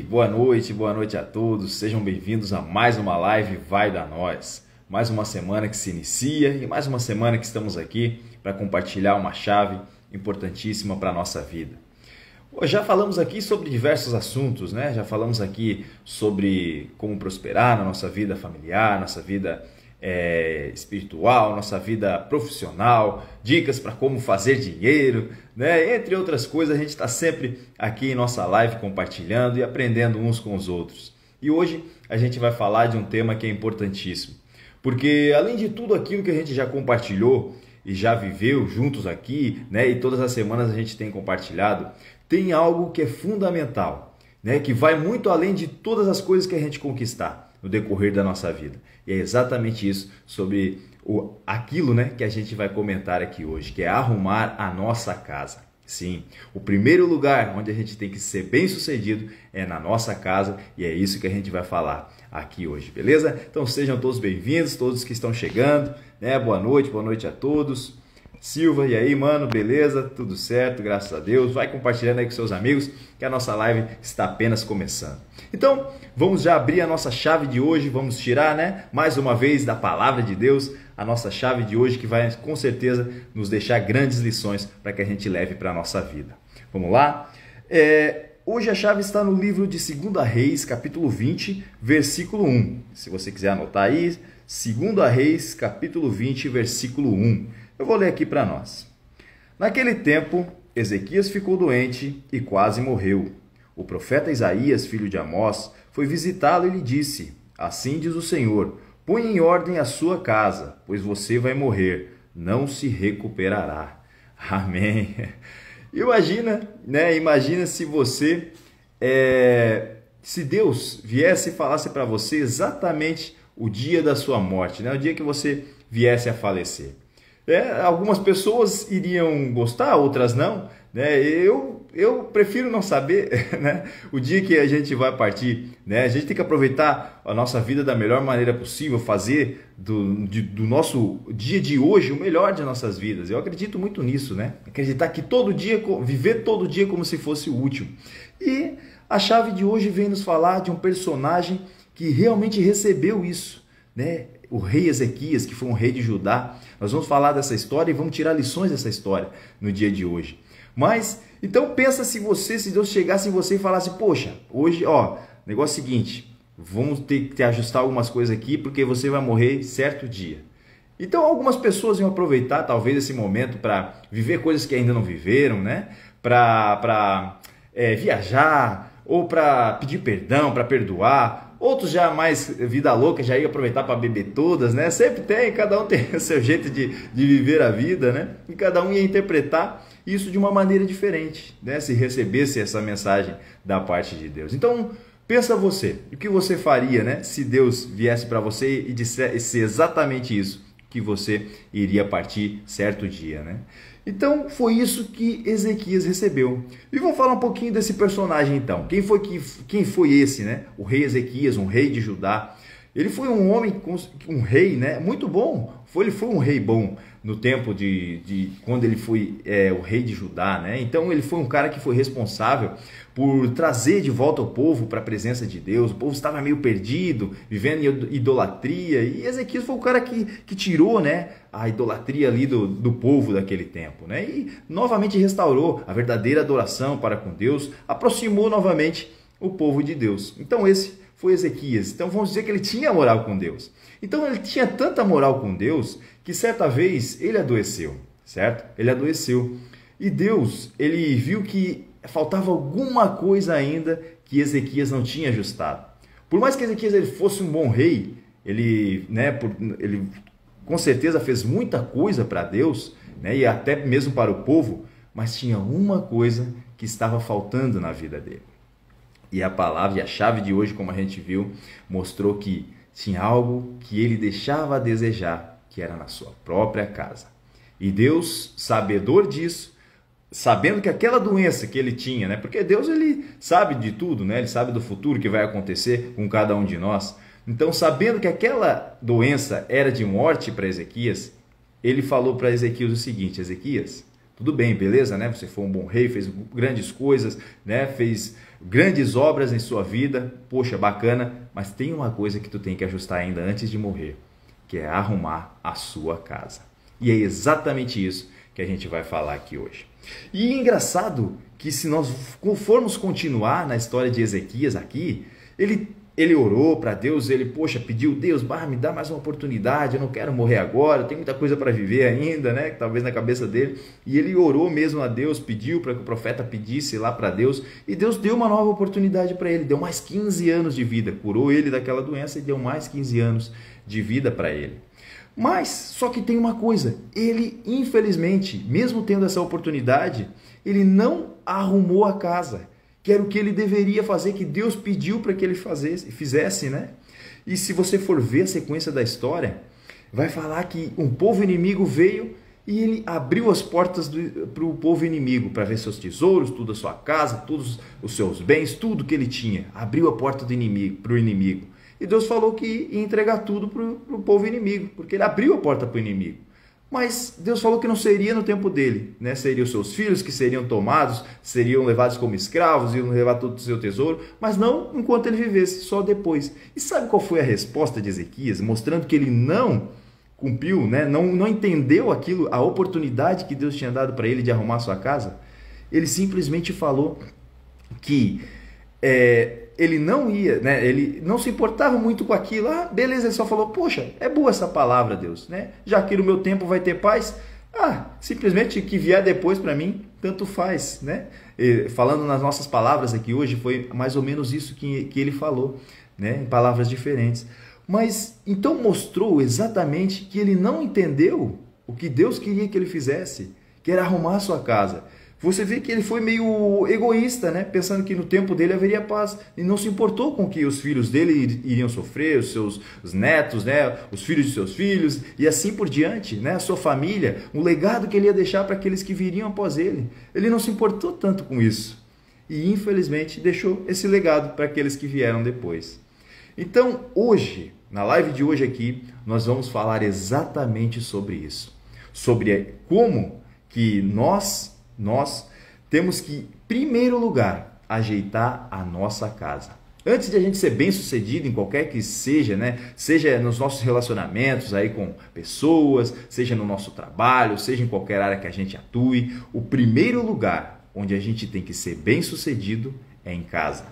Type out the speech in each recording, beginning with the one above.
Boa noite a todos. Sejam bem-vindos a mais uma live Vai da Nós. Mais uma semana que se inicia e mais uma semana que estamos aqui para compartilhar uma chave importantíssima para a nossa vida. Já falamos aqui sobre diversos assuntos, né? Já falamos aqui sobre como prosperar na nossa vida familiar, nossa vida espiritual, nossa vida profissional, dicas para como fazer dinheiro, né? Entre outras coisas, a gente está sempre aqui em nossa live compartilhando e aprendendo uns com os outros. E hoje a gente vai falar de um tema que é importantíssimo, porque além de tudo aquilo que a gente já compartilhou e já viveu juntos aqui, né? E todas as semanas a gente tem compartilhado, tem algo que é fundamental, né? Que vai muito além de todas as coisas que a gente conquistar no decorrer da nossa vida. E é exatamente isso sobre aquilo, né, que a gente vai comentar aqui hoje, que é arrumar a nossa casa. Sim, o primeiro lugar onde a gente tem que ser bem sucedido é na nossa casa, e é isso que a gente vai falar aqui hoje, beleza? Então sejam todos bem-vindos, todos que estão chegando, né? Boa noite a todos. Silva, e aí, mano, beleza? Tudo certo, graças a Deus. Vai compartilhando aí com seus amigos que a nossa live está apenas começando. Então, vamos já abrir a nossa chave de hoje, vamos tirar, né, mais uma vez da palavra de Deus, a nossa chave de hoje que vai com certeza nos deixar grandes lições para que a gente leve para a nossa vida. Vamos lá? Hoje a chave está no livro de 2 Reis, capítulo 20, versículo 1. Se você quiser anotar aí, 2 Reis, capítulo 20, versículo 1. Eu vou ler aqui para nós. Naquele tempo, Ezequias ficou doente e quase morreu. O profeta Isaías, filho de Amós, foi visitá-lo e lhe disse: Assim diz o Senhor, põe em ordem a sua casa, pois você vai morrer, não se recuperará. Amém. Imagina, né? Imagina se você, se Deus viesse e falasse para você exatamente o dia da sua morte, né? O dia que você viesse a falecer. Algumas pessoas iriam gostar, outras não, né? Eu prefiro não saber, né, o dia que a gente vai partir, né? A gente tem que aproveitar a nossa vida da melhor maneira possível, fazer do nosso dia de hoje o melhor de nossas vidas. Eu acredito muito nisso, né? Acreditar que todo dia, viver todo dia como se fosse o último. E a chave de hoje vem nos falar de um personagem que realmente recebeu isso, né? O rei Ezequias, que foi um rei de Judá. Nós vamos falar dessa história e vamos tirar lições dessa história no dia de hoje. Mas, então pensa se Deus chegasse em você e falasse: poxa, hoje, negócio é o seguinte, vamos ter que ajustar algumas coisas aqui porque você vai morrer certo dia. Então algumas pessoas iam aproveitar talvez esse momento para viver coisas que ainda não viveram, né? Para viajar ou para pedir perdão, para perdoar. Outros já mais vida louca, já ia aproveitar para beber todas, né? Sempre tem, cada um tem o seu jeito de viver a vida, né? E cada um ia interpretar isso de uma maneira diferente, né? Se recebesse essa mensagem da parte de Deus. Então, pensa você, o que você faria, né? Se Deus viesse para você e dissesse exatamente isso, que você iria partir certo dia, né? Então, foi isso que Ezequias recebeu. E vamos falar um pouquinho desse personagem, então. Quem foi esse, né? O rei Ezequias, um rei de Judá. Ele foi um homem, um rei, né? Muito bom. Ele foi um rei bom no tempo de quando ele foi o rei de Judá, né? Então, ele foi um cara que foi responsável por trazer de volta o povo para a presença de Deus. O povo estava meio perdido, vivendo em idolatria. E Ezequias foi o cara que tirou, né, a idolatria ali do povo daquele tempo, né? E novamente restaurou a verdadeira adoração para com Deus, aproximou novamente o povo de Deus. Então esse foi Ezequias. Então vamos dizer que ele tinha moral com Deus. Então ele tinha tanta moral com Deus que certa vez ele adoeceu, certo? Ele adoeceu. E Deus, ele viu que faltava alguma coisa ainda que Ezequias não tinha ajustado. Por mais que Ezequias ele fosse um bom rei, ele com certeza fez muita coisa para Deus, né, e até mesmo para o povo, mas tinha uma coisa que estava faltando na vida dele. E a palavra e a chave de hoje, como a gente viu, mostrou que tinha algo que ele deixava a desejar, que era na sua própria casa. E Deus, sabedor disso, sabendo que aquela doença que ele tinha, né? Porque Deus ele sabe de tudo, né? Ele sabe do futuro que vai acontecer com cada um de nós. Então, sabendo que aquela doença era de morte para Ezequias, ele falou para Ezequias o seguinte: Ezequias, Tudo bem, beleza, né? Você foi um bom rei, fez grandes coisas, né? Fez grandes obras em sua vida, poxa, bacana, mas tem uma coisa que tu tem que ajustar ainda antes de morrer, que é arrumar a sua casa. E é exatamente isso que a gente vai falar aqui hoje. E é engraçado que se nós formos continuar na história de Ezequias aqui, ele orou para Deus, ele, poxa, pediu, Deus, me dá mais uma oportunidade, eu não quero morrer agora, tem muita coisa para viver ainda, né? Talvez na cabeça dele. E ele orou mesmo a Deus, pediu para que o profeta pedisse lá para Deus, e Deus deu uma nova oportunidade para ele, deu mais 15 anos de vida, curou ele daquela doença e deu mais 15 anos de vida para ele. Mas, só que tem uma coisa, ele, infelizmente, mesmo tendo essa oportunidade, ele não arrumou a casa, que era o que ele deveria fazer, que Deus pediu para que ele fizesse, né? E se você for ver a sequência da história, vai falar que um povo inimigo veio e ele abriu as portas para o povo inimigo, para ver seus tesouros, toda a sua casa, todos os seus bens, tudo que ele tinha. Abriu a porta do inimigo, para o inimigo. E Deus falou que ia entregar tudo para o povo inimigo, porque ele abriu a porta para o inimigo. Mas Deus falou que não seria no tempo dele, né? Seriam os seus filhos que seriam tomados, seriam levados como escravos, iam levar todo o seu tesouro, mas não enquanto ele vivesse, só depois. E sabe qual foi a resposta de Ezequias? Mostrando que ele não cumpriu, né? não entendeu aquilo, a oportunidade que Deus tinha dado para ele de arrumar sua casa. Ele simplesmente falou que ele não ia, né? Ele não se importava muito com aquilo. Beleza, ele só falou, poxa, é boa essa palavra, Deus, né? Já que no meu tempo vai ter paz, simplesmente que vier depois para mim, tanto faz, né? E, falando nas nossas palavras aqui hoje, foi mais ou menos isso que ele falou, né? Em palavras diferentes. Mas então mostrou exatamente que ele não entendeu o que Deus queria que ele fizesse, que era arrumar a sua casa. Você vê que ele foi meio egoísta, né? Pensando que no tempo dele haveria paz. E não se importou com que os filhos dele iriam sofrer, os netos, né? Os filhos de seus filhos, e assim por diante, né? A sua família, o legado que ele ia deixar para aqueles que viriam após ele. Ele não se importou tanto com isso. E infelizmente deixou esse legado para aqueles que vieram depois. Então hoje, na live de hoje aqui, nós vamos falar exatamente sobre isso. Sobre como que nós temos que, em primeiro lugar, ajeitar a nossa casa. Antes de a gente ser bem sucedido em qualquer que seja, né? Seja nos nossos relacionamentos aí com pessoas, seja no nosso trabalho, seja em qualquer área que a gente atue, o primeiro lugar onde a gente tem que ser bem sucedido é em casa.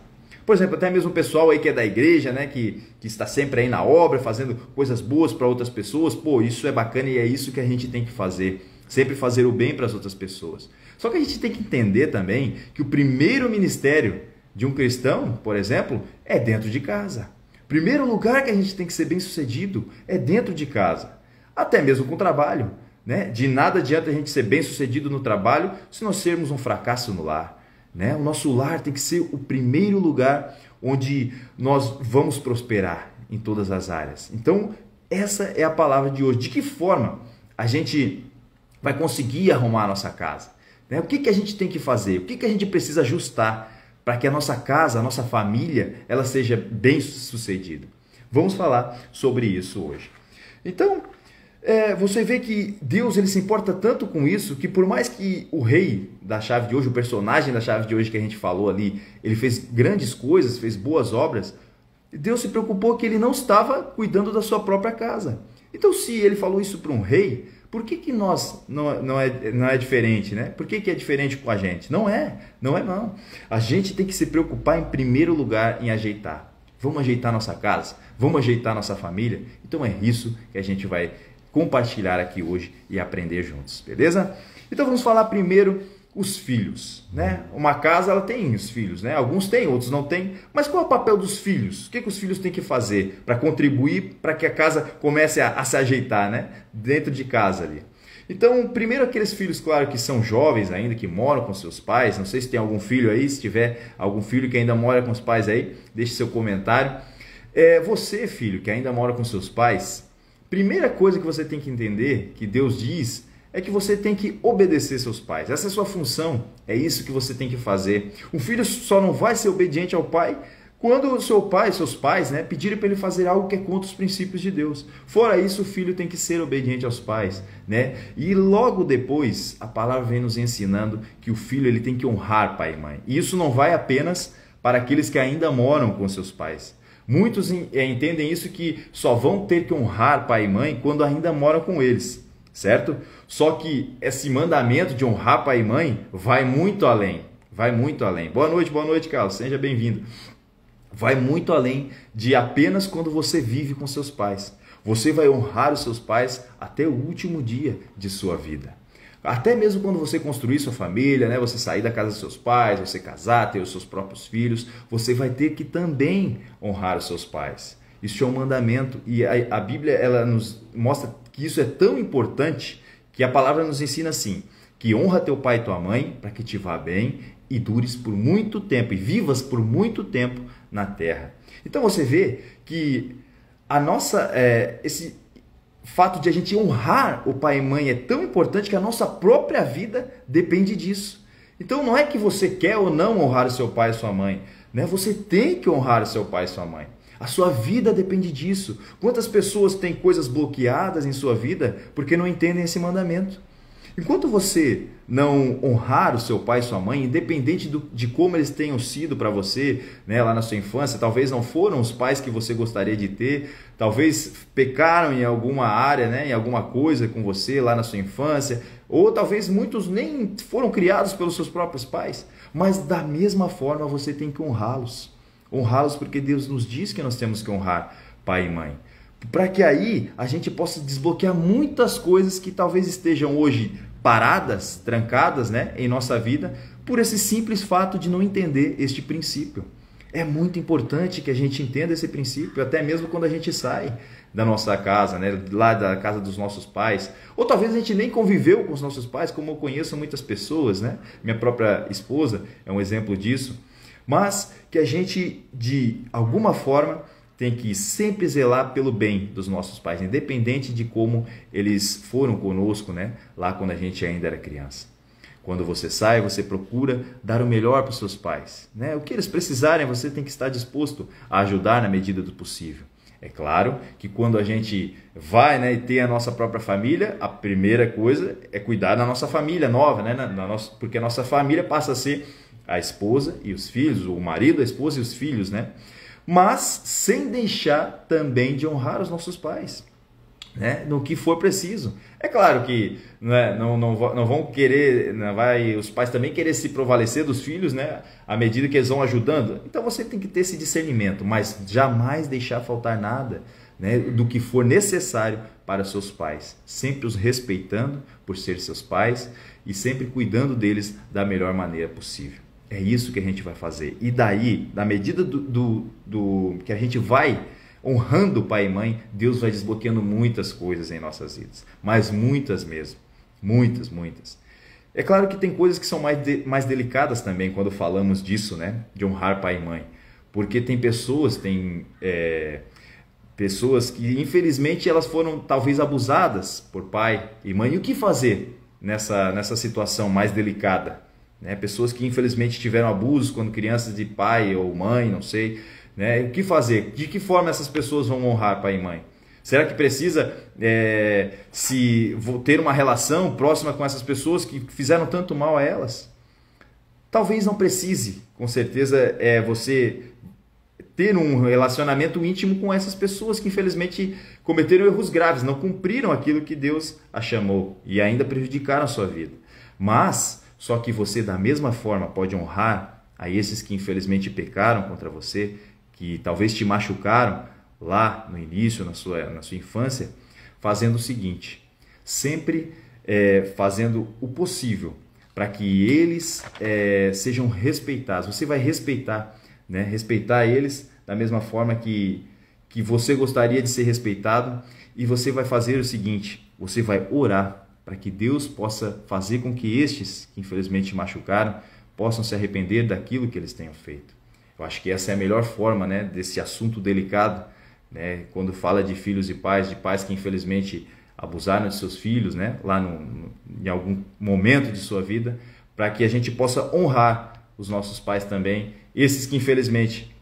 Por exemplo, até mesmo o pessoal aí que é da igreja, né? Que está sempre aí na obra, fazendo coisas boas para outras pessoas. Pô, isso é bacana e é isso que a gente tem que fazer. Sempre fazer o bem para as outras pessoas. Só que a gente tem que entender também que o primeiro ministério de um cristão, por exemplo, é dentro de casa. O primeiro lugar que a gente tem que ser bem sucedido é dentro de casa. Até mesmo com o trabalho, né? De nada adianta a gente ser bem sucedido no trabalho se nós sermos um fracasso no lar, né? O nosso lar tem que ser o primeiro lugar onde nós vamos prosperar em todas as áreas. Então, essa é a palavra de hoje. De que forma a gente vai conseguir arrumar a nossa casa? O que a gente tem que fazer? O que a gente precisa ajustar para que a nossa casa, a nossa família, ela seja bem sucedida? Vamos falar sobre isso hoje. Então, você vê que Deus ele se importa tanto com isso, que por mais que o rei da chave de hoje, o personagem da chave de hoje que a gente falou ali, ele fez grandes coisas, fez boas obras, Deus se preocupou que ele não estava cuidando da sua própria casa. Então, se ele falou isso para um rei, por que nós não é diferente, né? Por que é diferente com a gente? Não é. A gente tem que se preocupar em primeiro lugar em ajeitar. Vamos ajeitar nossa casa, vamos ajeitar nossa família. Então é isso que a gente vai compartilhar aqui hoje e aprender juntos, beleza? Então vamos falar primeiro os filhos, né? Uma casa ela tem os filhos, né? Alguns têm, outros não têm. Mas qual é o papel dos filhos? O que os filhos têm que fazer para contribuir para que a casa comece a se ajeitar, né? Dentro de casa ali. Então, primeiro aqueles filhos, claro, que são jovens ainda, que moram com seus pais. Não sei se tem algum filho aí, se tiver algum filho que ainda mora com os pais aí, deixe seu comentário. Você, filho, que ainda mora com seus pais, primeira coisa que você tem que entender, que Deus diz, é que você tem que obedecer seus pais. Essa é a sua função, é isso que você tem que fazer. O filho só não vai ser obediente ao pai quando o seu pai, seus pais, né, pedirem para ele fazer algo que é contra os princípios de Deus. Fora isso, o filho tem que ser obediente aos pais, né? E logo depois, a palavra vem nos ensinando que o filho ele tem que honrar pai e mãe. E isso não vai apenas para aqueles que ainda moram com seus pais. Muitos entendem isso que só vão ter que honrar pai e mãe quando ainda moram com eles, certo? Só que esse mandamento de honrar pai e mãe vai muito além, vai muito além. Boa noite, Carlos, seja bem-vindo. Vai muito além de apenas quando você vive com seus pais. Você vai honrar os seus pais até o último dia de sua vida. Até mesmo quando você construir sua família, né? Você sair da casa dos seus pais, você casar, ter os seus próprios filhos, você vai ter que também honrar os seus pais. Isso é um mandamento e a Bíblia ela nos mostra que isso é tão importante que a palavra nos ensina assim, que honra teu pai e tua mãe para que te vá bem e dures por muito tempo e vivas por muito tempo na terra. Então você vê que esse fato de a gente honrar o pai e mãe é tão importante que a nossa própria vida depende disso. Então não é que você quer ou não honrar o seu pai e sua mãe, né? Você tem que honrar o seu pai e sua mãe. A sua vida depende disso. Quantas pessoas têm coisas bloqueadas em sua vida porque não entendem esse mandamento? Enquanto você não honrar o seu pai e sua mãe, independente de como eles tenham sido para você, né, lá na sua infância, talvez não foram os pais que você gostaria de ter, talvez pecaram em alguma área, né, em alguma coisa com você lá na sua infância, ou talvez muitos nem foram criados pelos seus próprios pais, mas da mesma forma você tem que honrá-los. Honrá-los porque Deus nos diz que nós temos que honrar pai e mãe. Para que aí a gente possa desbloquear muitas coisas que talvez estejam hoje paradas, trancadas, né, em nossa vida, por esse simples fato de não entender este princípio. É muito importante que a gente entenda esse princípio, até mesmo quando a gente sai da nossa casa, né, lá da casa dos nossos pais, ou talvez a gente nem conviveu com os nossos pais, como eu conheço muitas pessoas, né? Minha própria esposa é um exemplo disso, mas que a gente, de alguma forma, tem que sempre zelar pelo bem dos nossos pais, independente de como eles foram conosco, né? Lá quando a gente ainda era criança. Quando você sai, você procura dar o melhor para os seus pais, né? O que eles precisarem, você tem que estar disposto a ajudar na medida do possível. É claro que quando a gente vai, né, e tem a nossa própria família, a primeira coisa é cuidar da nossa família nova, né? Porque a nossa família passa a ser a esposa e os filhos, o marido, a esposa e os filhos, né? Mas sem deixar também de honrar os nossos pais, né? No que for preciso. É claro que não vão querer, não vai os pais também querer se prevalecer dos filhos, né? À medida que eles vão ajudando. Então você tem que ter esse discernimento, mas jamais deixar faltar nada, né, do que for necessário para seus pais. Sempre os respeitando por ser seus pais e sempre cuidando deles da melhor maneira possível. É isso que a gente vai fazer. E daí, na medida do que a gente vai honrando o pai e mãe, Deus vai desbloqueando muitas coisas em nossas vidas. Mas muitas mesmo. Muitas, muitas. É claro que tem coisas que são mais delicadas também quando falamos disso, né? De honrar pai e mãe. Porque tem pessoas que infelizmente elas foram talvez abusadas por pai e mãe. E o que fazer nessa situação mais delicada? Né? Pessoas que infelizmente tiveram abusos quando crianças de pai ou mãe, não sei, né? O que fazer? De que forma essas pessoas vão honrar pai e mãe? Será que precisa ter uma relação próxima com essas pessoas que fizeram tanto mal a elas? Talvez não precise, com certeza você ter um relacionamento íntimo com essas pessoas que infelizmente cometeram erros graves, não cumpriram aquilo que Deus a chamou e ainda prejudicaram a sua vida. Mas só que você da mesma forma pode honrar a esses que infelizmente pecaram contra você, que talvez te machucaram lá no início, na sua infância, fazendo o seguinte, sempre fazendo o possível para que eles sejam respeitados. Você vai respeitar, né? Respeitar eles da mesma forma que você gostaria de ser respeitado, e você vai fazer o seguinte, você vai orar para que Deus possa fazer com que estes, que infelizmente machucaram, possam se arrepender daquilo que eles tenham feito. Eu acho que essa é a melhor forma, né, desse assunto delicado, né, quando fala de filhos e pais, de pais que infelizmente abusaram de seus filhos, né, lá em algum momento de sua vida, para que a gente possa honrar os nossos pais também, esses que infelizmente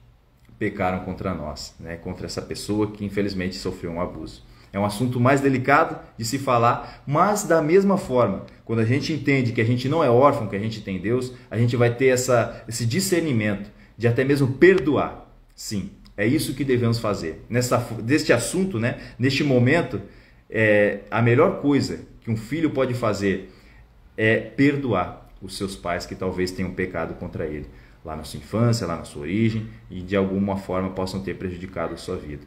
pecaram contra nós, né? Contra essa pessoa que infelizmente sofreu um abuso. É um assunto mais delicado de se falar, mas da mesma forma, quando a gente entende que a gente não é órfão, que a gente tem Deus, a gente vai ter esse discernimento de até mesmo perdoar. Sim, é isso que devemos fazer. Deste assunto, né? Neste momento, a melhor coisa que um filho pode fazer é perdoar os seus pais que talvez tenham pecado contra ele, lá na sua infância, lá na sua origem, e de alguma forma possam ter prejudicado a sua vida.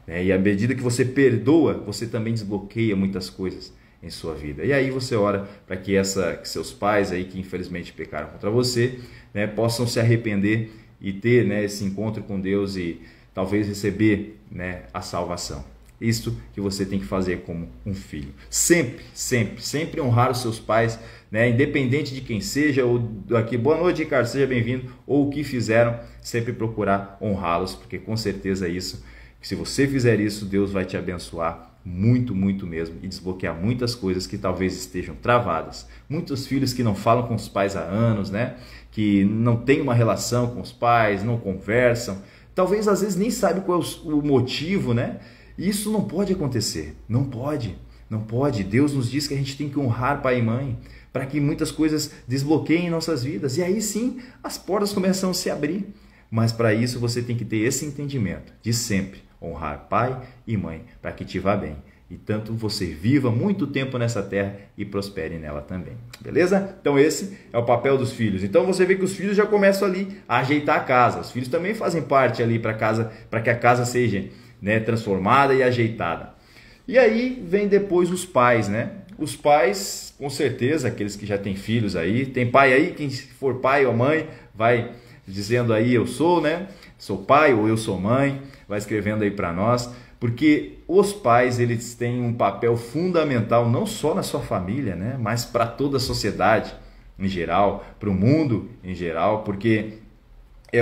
E à medida que você perdoa, você também desbloqueia muitas coisas em sua vida. E aí você ora para que seus pais aí que infelizmente pecaram contra você, né, possam se arrepender e ter, né, esse encontro com Deus e talvez receber, né, a salvação. Isto que você tem que fazer como um filho. Sempre, sempre, sempre honrar os seus pais, né? Independente de quem seja, ou aqui, boa noite, Ricardo, seja bem-vindo, ou o que fizeram, sempre procurar honrá-los, porque com certeza se você fizer isso, Deus vai te abençoar muito, muito mesmo e desbloquear muitas coisas que talvez estejam travadas. Muitos filhos que não falam com os pais há anos, né? Que não têm uma relação com os pais, não conversam, talvez às vezes nem sabem qual é o motivo, né? Isso não pode acontecer, não pode, não pode. Deus nos diz que a gente tem que honrar pai e mãe para que muitas coisas desbloqueiem nossas vidas. E aí sim, as portas começam a se abrir. Mas para isso você tem que ter esse entendimento de sempre honrar pai e mãe para que te vá bem. E tanto você viva muito tempo nessa terra e prospere nela também. Beleza? Então esse é o papel dos filhos. Então você vê que os filhos já começam ali a ajeitar a casa. Os filhos também fazem parte ali para que a casa seja, né, transformada e ajeitada. E aí vem depois os pais, né? Os pais, com certeza, aqueles que já têm filhos aí, tem pai aí, quem for pai ou mãe, vai dizendo aí eu sou, né? Sou pai ou eu sou mãe, vai escrevendo aí para nós, porque os pais, eles têm um papel fundamental não só na sua família, né, mas para toda a sociedade em geral, para o mundo em geral, porque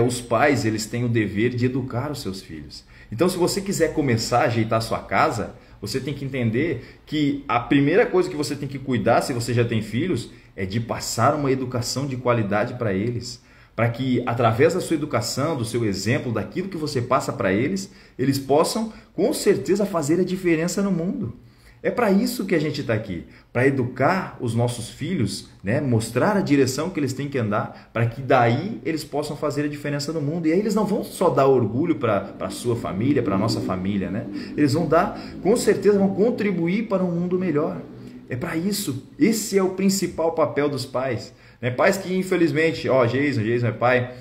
os pais, eles têm o dever de educar os seus filhos. Então, se você quiser começar a ajeitar a sua casa, você tem que entender que a primeira coisa que você tem que cuidar, se você já tem filhos, é de passar uma educação de qualidade para eles. Para que, através da sua educação, do seu exemplo, daquilo que você passa para eles, eles possam, com certeza, fazer a diferença no mundo. É para isso que a gente está aqui, para educar os nossos filhos, né? Mostrar a direção que eles têm que andar, para que daí eles possam fazer a diferença no mundo. E aí eles não vão só dar orgulho para a sua família, para a nossa família, né? Eles vão dar, com certeza, vão contribuir para um mundo melhor. É para isso, esse é o principal papel dos pais. Né? Pais que infelizmente, Jason é pai,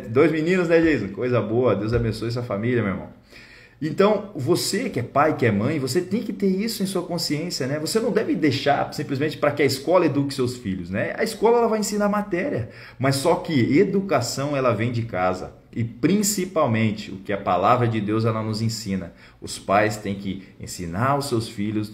2 meninos, né, Jason? Coisa boa, Deus abençoe essa família, meu irmão. Então, você que é pai, que é mãe, você tem que ter isso em sua consciência, né? Você não deve deixar simplesmente para que a escola eduque seus filhos, né? A escola ela vai ensinar matéria, mas só que educação ela vem de casa. E principalmente o que a palavra de Deus ela nos ensina. Os pais têm que ensinar os seus filhos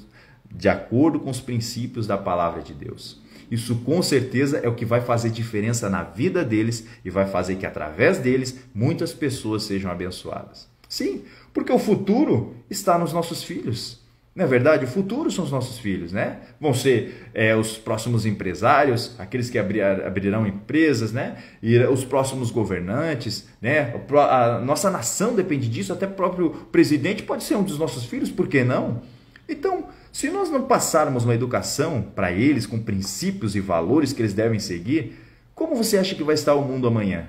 de acordo com os princípios da palavra de Deus. Isso com certeza é o que vai fazer diferença na vida deles e vai fazer que através deles muitas pessoas sejam abençoadas. Sim, porque o futuro está nos nossos filhos. Não é verdade? O futuro são os nossos filhos, né? Vão ser os próximos empresários, aqueles que abrirão empresas, né? E os próximos governantes, né? A nossa nação depende disso, até o próprio presidente pode ser um dos nossos filhos, por que não? Então, se nós não passarmos uma educação para eles com princípios e valores que eles devem seguir, como você acha que vai estar o mundo amanhã?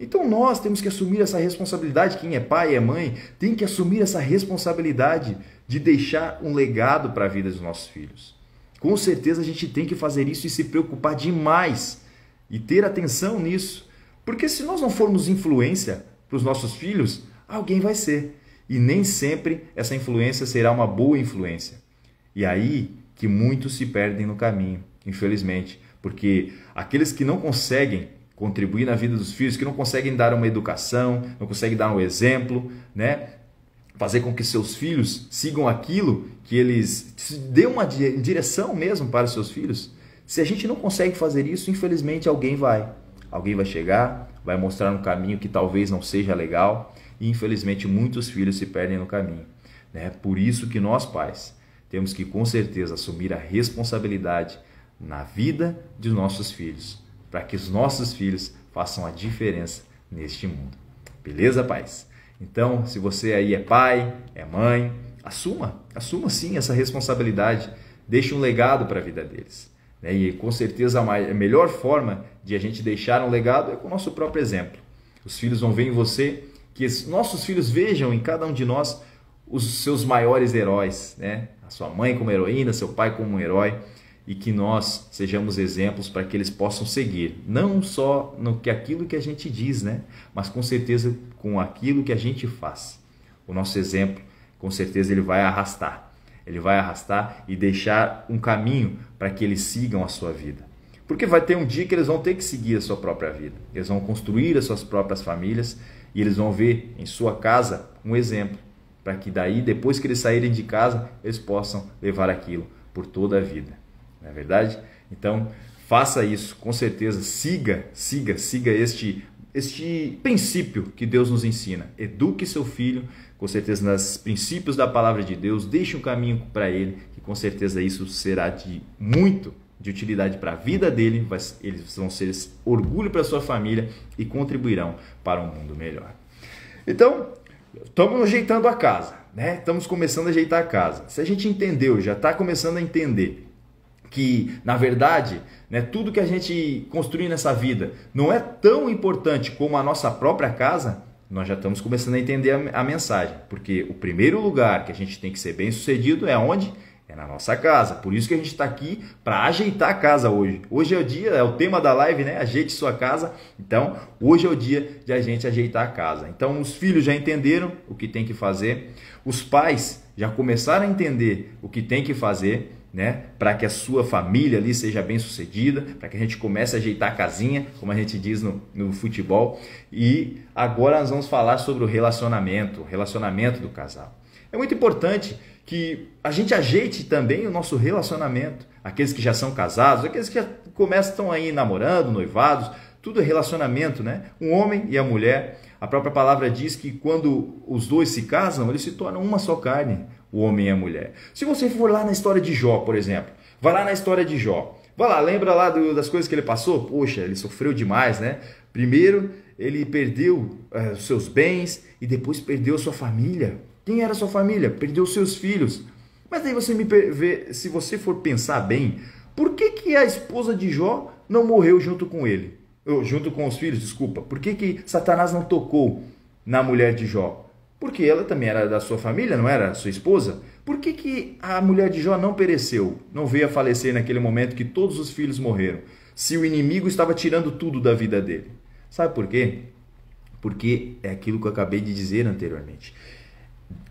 Então nós temos que assumir essa responsabilidade, quem é pai, é mãe, tem que assumir essa responsabilidade de deixar um legado para a vida dos nossos filhos. Com certeza a gente tem que fazer isso e se preocupar demais e ter atenção nisso, porque se nós não formos influência para os nossos filhos, alguém vai ser. E nem sempre essa influência será uma boa influência. E aí que muitos se perdem no caminho, infelizmente, porque aqueles que não conseguem contribuir na vida dos filhos, que não conseguem dar uma educação, não conseguem dar um exemplo, né? Fazer com que seus filhos sigam aquilo que eles dê uma direção mesmo para os seus filhos. Se a gente não consegue fazer isso, infelizmente alguém vai chegar, vai mostrar um caminho que talvez não seja legal e infelizmente muitos filhos se perdem no caminho, né? Por isso que nós pais temos que com certeza assumir a responsabilidade na vida dos nossos filhos, para que os nossos filhos façam a diferença neste mundo. Beleza, pais? Então, se você aí é pai, é mãe, assuma sim essa responsabilidade. Deixe um legado para a vida deles. E com certeza a melhor forma de a gente deixar um legado é com o nosso próprio exemplo. Os filhos vão ver em você, que nossos filhos vejam em cada um de nós os seus maiores heróis, né? A sua mãe como heroína, seu pai como um herói, e que nós sejamos exemplos para que eles possam seguir, não só no que aquilo que a gente diz, né? Mas com certeza com aquilo que a gente faz. O nosso exemplo, com certeza, ele vai arrastar e deixar um caminho para que eles sigam a sua vida. Porque vai ter um dia que eles vão ter que seguir a sua própria vida. Eles vão construir as suas próprias famílias e eles vão ver em sua casa um exemplo, para que daí, depois que eles saírem de casa, eles possam levar aquilo por toda a vida. Não é verdade? Então, faça isso, com certeza, siga este princípio que Deus nos ensina. Eduque seu filho, com certeza, nos princípios da palavra de Deus, deixe um caminho para ele, que com certeza isso será de utilidade para a vida dele, eles vão ser orgulho para a sua família e contribuirão para um mundo melhor. Então, estamos ajeitando a casa, né? Estamos começando a ajeitar a casa. Se a gente entendeu, já está começando a entender que, na verdade, né, tudo que a gente construir nessa vida não é tão importante como a nossa própria casa, nós já estamos começando a entender a mensagem. Porque o primeiro lugar que a gente tem que ser bem sucedido é onde? É na nossa casa. Por isso que a gente está aqui para ajeitar a casa hoje. Hoje é o dia, é o tema da live, né? Ajeite sua casa. Então, hoje é o dia de a gente ajeitar a casa. Então, os filhos já entenderam o que tem que fazer. Os pais já começaram a entender o que tem que fazer, né? Para que a sua família ali seja bem sucedida, para que a gente comece a ajeitar a casinha, como a gente diz no futebol. E agora nós vamos falar sobre o relacionamento do casal. É muito importante que a gente ajeite também o nosso relacionamento. Aqueles que já são casados, aqueles que já estão aí namorando, noivados, tudo é relacionamento, né? Um homem e a mulher. A própria palavra diz que quando os dois se casam, eles se tornam uma só carne, o homem e a mulher. Se você for lá na história de Jó, por exemplo, vai lá na história de Jó. Vai lá, lembra lá das coisas que ele passou? Poxa, ele sofreu demais, né? Primeiro, ele perdeu os seus bens e depois perdeu a sua família. Quem era a sua família? Perdeu os seus filhos. Mas aí você se você for pensar bem, por que a esposa de Jó não morreu junto com ele? Junto com os filhos, desculpa. Por que Satanás não tocou na mulher de Jó? Porque ela também era da sua família, não era sua esposa? Por que a mulher de Jó não pereceu? Não veio a falecer naquele momento que todos os filhos morreram? Se o inimigo estava tirando tudo da vida dele. Sabe por quê? Porque é aquilo que eu acabei de dizer anteriormente.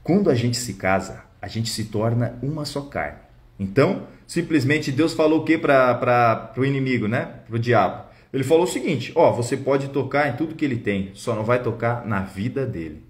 Quando a gente se casa, a gente se torna uma só carne. Então, simplesmente Deus falou o que para o inimigo, né? Para o diabo. Ele falou o seguinte, você pode tocar em tudo que ele tem, só não vai tocar na vida dele.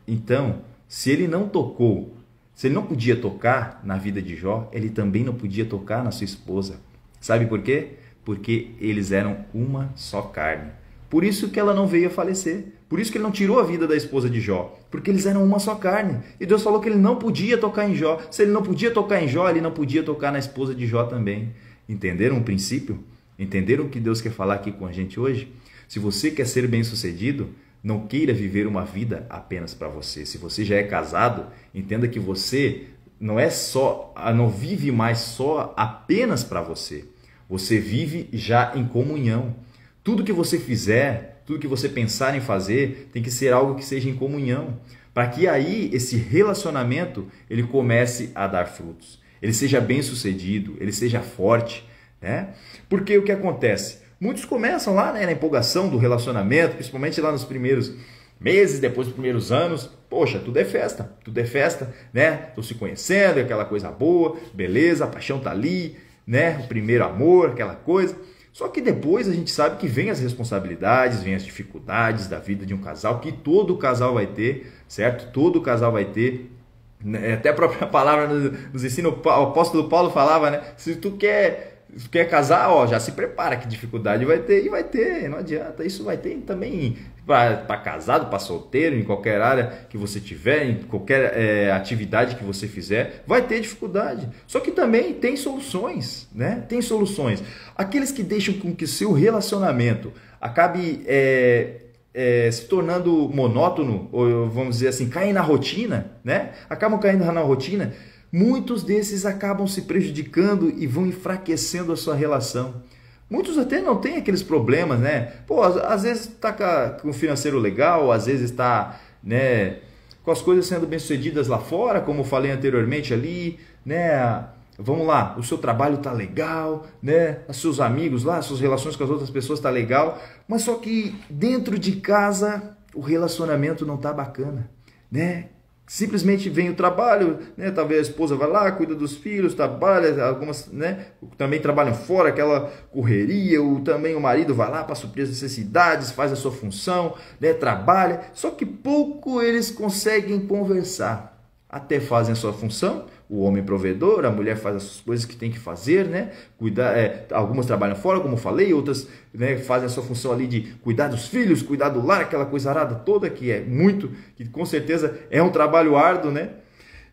Então, se ele não podia tocar na vida de Jó, ele também não podia tocar na sua esposa. Sabe por quê? Porque eles eram uma só carne. Por isso que ela não veio a falecer. Por isso que ele não tirou a vida da esposa de Jó. Porque eles eram uma só carne. E Deus falou que ele não podia tocar em Jó. Se ele não podia tocar em Jó, ele não podia tocar na esposa de Jó também. Entenderam o princípio? Entenderam o que Deus quer falar aqui com a gente hoje? Se você quer ser bem-sucedido, não queira viver uma vida apenas para você. Se você já é casado, entenda que você não vive mais só apenas para você. Você vive já em comunhão. Tudo que você fizer, tudo que você pensar em fazer, tem que ser algo que seja em comunhão, para que aí esse relacionamento ele comece a dar frutos, ele seja bem sucedido, ele seja forte, né? Porque o que acontece? Muitos começam lá, né, na empolgação do relacionamento, principalmente lá nos primeiros meses, depois dos primeiros anos, poxa, tudo é festa, né? Estão se conhecendo, aquela coisa boa, beleza, a paixão tá ali, né? O primeiro amor, aquela coisa. Só que depois a gente sabe que vem as responsabilidades, vem as dificuldades da vida de um casal, que todo casal vai ter, certo? Todo casal vai ter. Até a própria palavra nos ensina, o apóstolo Paulo falava, né? Se tu quer casar, já se prepara, que dificuldade vai ter, e vai ter, não adianta. Isso vai ter também para casado, para solteiro, em qualquer área que você tiver, em qualquer atividade que você fizer, vai ter dificuldade. Só que também tem soluções, né? Tem soluções. Aqueles que deixam com que seu relacionamento acabe se tornando monótono, ou vamos dizer assim, caem na rotina, né? Acabam caindo na rotina, muitos desses acabam se prejudicando e vão enfraquecendo a sua relação. Muitos até não têm aqueles problemas, né? Pô, às vezes está com o financeiro legal, às vezes está, né, com as coisas sendo bem-sucedidas lá fora, como eu falei anteriormente ali, né? Vamos lá, o seu trabalho está legal, né? Os seus amigos lá, as suas relações com as outras pessoas tá legal, mas só que dentro de casa o relacionamento não tá bacana, né? Simplesmente vem o trabalho, né? Talvez a esposa vai lá, cuida dos filhos, trabalha, algumas, né? Também trabalham fora, aquela correria, também o marido vai lá para suprir as necessidades, faz a sua função, né? Trabalha, só que pouco eles conseguem conversar. Até fazem a sua função, o homem provedor, a mulher faz as coisas que tem que fazer, né? Cuidar, algumas trabalham fora, como eu falei, outras, né, fazem a sua função ali de cuidar dos filhos, cuidar do lar, aquela coisa arada toda, que com certeza é um trabalho árduo, né?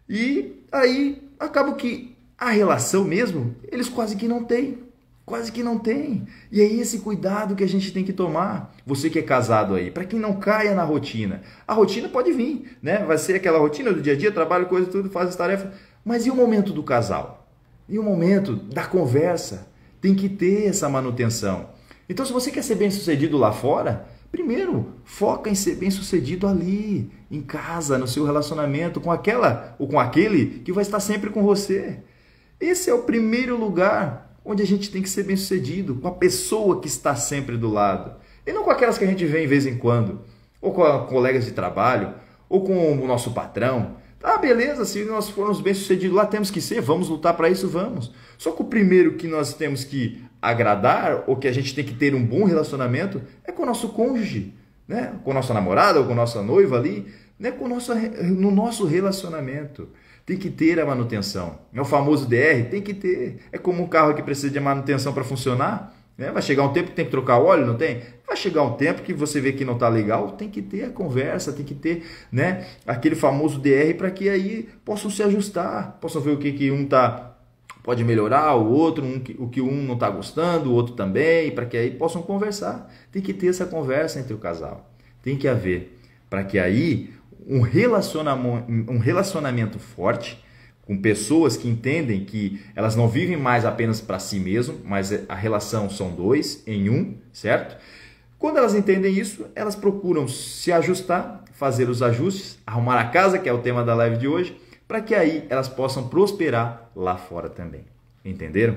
E aí acaba que a relação mesmo, eles quase que não têm. Quase que não tem. E é esse cuidado que a gente tem que tomar. Você que é casado aí, para que não caia na rotina. A rotina pode vir, né? Vai ser aquela rotina do dia a dia, trabalho, coisa, tudo, faz as tarefas. Mas e o momento do casal? E o momento da conversa? Tem que ter essa manutenção. Então, se você quer ser bem-sucedido lá fora, primeiro, foca em ser bem-sucedido ali, em casa, no seu relacionamento, com aquela ou com aquele que vai estar sempre com você. Esse é o primeiro lugar onde a gente tem que ser bem-sucedido, com a pessoa que está sempre do lado. E não com aquelas que a gente vê em vez em quando, ou com colegas de trabalho, ou com o nosso patrão. Ah, beleza, se nós formos bem-sucedidos lá, temos que ser, vamos lutar para isso, vamos. Só que o primeiro que nós temos que agradar, ou que a gente tem que ter um bom relacionamento, é com o nosso cônjuge, né? Com a nossa namorada, ou com a nossa noiva ali, né? No nosso relacionamento. Tem que ter a manutenção. É o famoso DR, tem que ter. É como um carro que precisa de manutenção para funcionar. Né? Vai chegar um tempo que tem que trocar o óleo, não tem? Vai chegar um tempo que você vê que não está legal, tem que ter a conversa, tem que ter, né, aquele famoso DR para que aí possam se ajustar, possam ver o que um pode melhorar, o outro, o que um não está gostando, o outro também, para que aí possam conversar. Tem que ter essa conversa entre o casal. Tem que haver, para que aí um relacionamento forte, com pessoas que entendem que elas não vivem mais apenas para si mesmo, mas a relação são dois em um, certo? Quando elas entendem isso, elas procuram se ajustar, fazer os ajustes, arrumar a casa, que é o tema da live de hoje, para que aí elas possam prosperar lá fora também. Entenderam?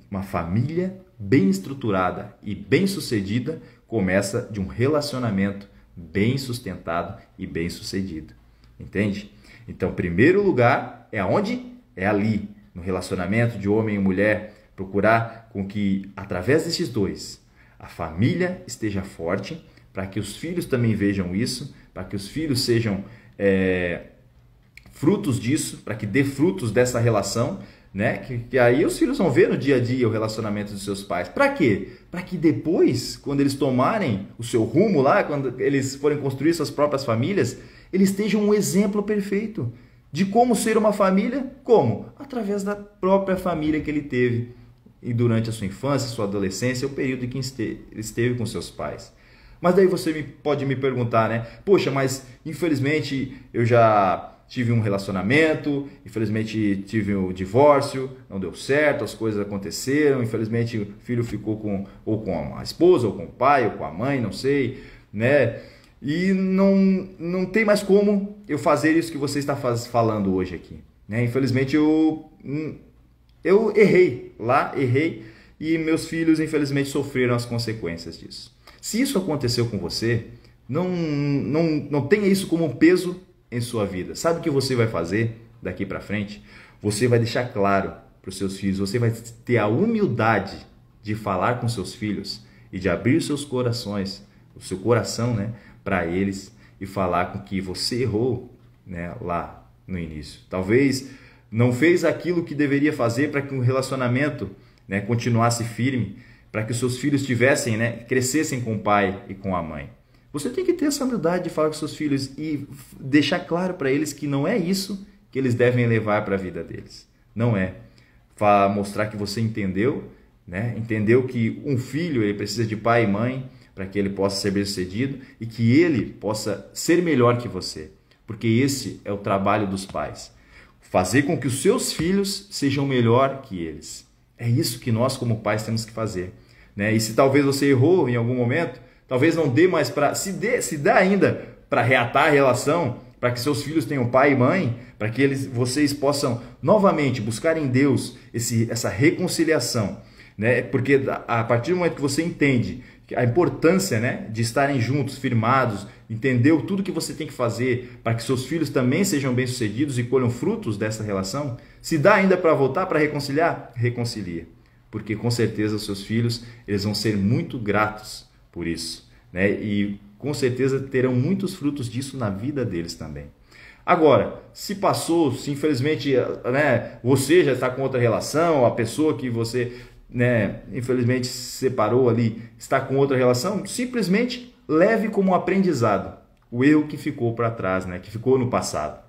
Uma família bem estruturada e bem sucedida começa de um relacionamento bem sustentado e bem sucedido. Entende? Então, primeiro lugar é aonde? É ali, no relacionamento de homem e mulher, procurar com que, através desses dois, a família esteja forte, para que os filhos também vejam isso, para que os filhos sejam frutos disso, para que dê frutos dessa relação, né? Que aí os filhos vão ver no dia a dia o relacionamento dos seus pais. Para quê? Para que depois, quando eles tomarem o seu rumo lá, quando eles forem construir suas próprias famílias, eles estejam um exemplo perfeito de como ser uma família. Como? Através da própria família que ele teve e durante a sua infância, sua adolescência, o período em que esteve com seus pais. Mas daí você pode me perguntar, né? Poxa, mas infelizmente eu já tive um relacionamento, infelizmente tive um divórcio, não deu certo, as coisas aconteceram, infelizmente o filho ficou com a esposa, ou com o pai, ou com a mãe, não sei, né? E não tem mais como eu fazer isso que você está falando hoje aqui, né? Infelizmente eu errei e meus filhos infelizmente sofreram as consequências disso. Se isso aconteceu com você, não tenha isso como um peso em sua vida. Sabe o que você vai fazer daqui para frente? Você vai deixar claro para os seus filhos, você vai ter a humildade de falar com seus filhos e de abrir seus corações, o seu coração, né, para eles e falar com que você errou, né, lá no início. Talvez não fez aquilo que deveria fazer para que o relacionamento, né, continuasse firme, para que os seus filhos crescessem com o pai e com a mãe. Você tem que ter essa humildade de falar com seus filhos e deixar claro para eles que não é isso que eles devem levar para a vida deles. Não é. Mostrar que você entendeu, né? Entendeu que um filho ele precisa de pai e mãe para que ele possa ser bem-sucedido e que ele possa ser melhor que você. Porque esse é o trabalho dos pais. Fazer com que os seus filhos sejam melhor que eles. É isso que nós como pais temos que fazer, né? E se talvez você errou em algum momento, talvez não dê mais para... Se dá ainda para reatar a relação, para que seus filhos tenham pai e mãe, para que vocês possam novamente buscar em Deus essa reconciliação, né? Porque a partir do momento que você entende a importância, né, de estarem juntos, firmados, entendeu tudo que você tem que fazer para que seus filhos também sejam bem-sucedidos e colham frutos dessa relação, se dá ainda para voltar, para reconciliar, reconcilia. Porque com certeza os seus filhos eles vão ser muito gratos por isso, né? E com certeza terão muitos frutos disso na vida deles também. Agora, se passou, se infelizmente, né, você já está com outra relação, a pessoa que você, né, infelizmente se separou ali, está com outra relação, simplesmente leve como aprendizado o erro que ficou para trás, né, que ficou no passado,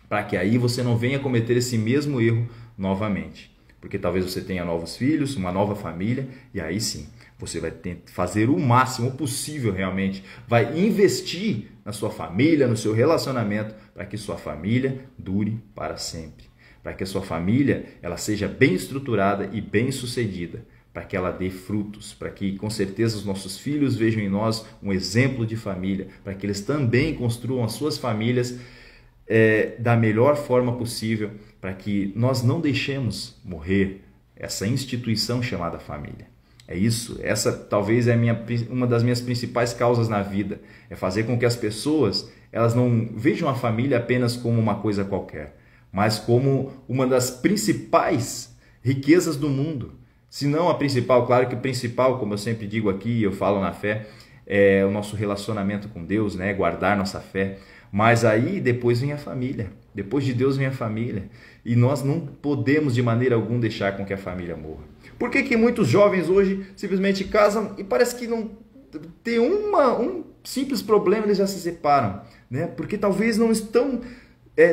para que aí você não venha cometer esse mesmo erro novamente. Porque talvez você tenha novos filhos, uma nova família, e aí sim, você vai fazer o máximo possível realmente, vai investir na sua família, no seu relacionamento, para que sua família dure para sempre. Para que a sua família ela seja bem estruturada e bem sucedida, para que ela dê frutos, para que com certeza os nossos filhos vejam em nós um exemplo de família, para que eles também construam as suas famílias da melhor forma possível, para que nós não deixemos morrer essa instituição chamada família. É isso, essa talvez é uma das minhas principais causas na vida, é fazer com que as pessoas elas não vejam a família apenas como uma coisa qualquer, mas como uma das principais riquezas do mundo. Se não a principal, claro que o principal, como eu sempre digo aqui, eu falo na fé, é o nosso relacionamento com Deus, né? Guardar nossa fé. Mas aí depois vem a família, depois de Deus vem a família. E nós não podemos de maneira alguma deixar com que a família morra. Por que muitos jovens hoje simplesmente casam e parece que não tem um simples problema, eles já se separam, né? Porque talvez não estão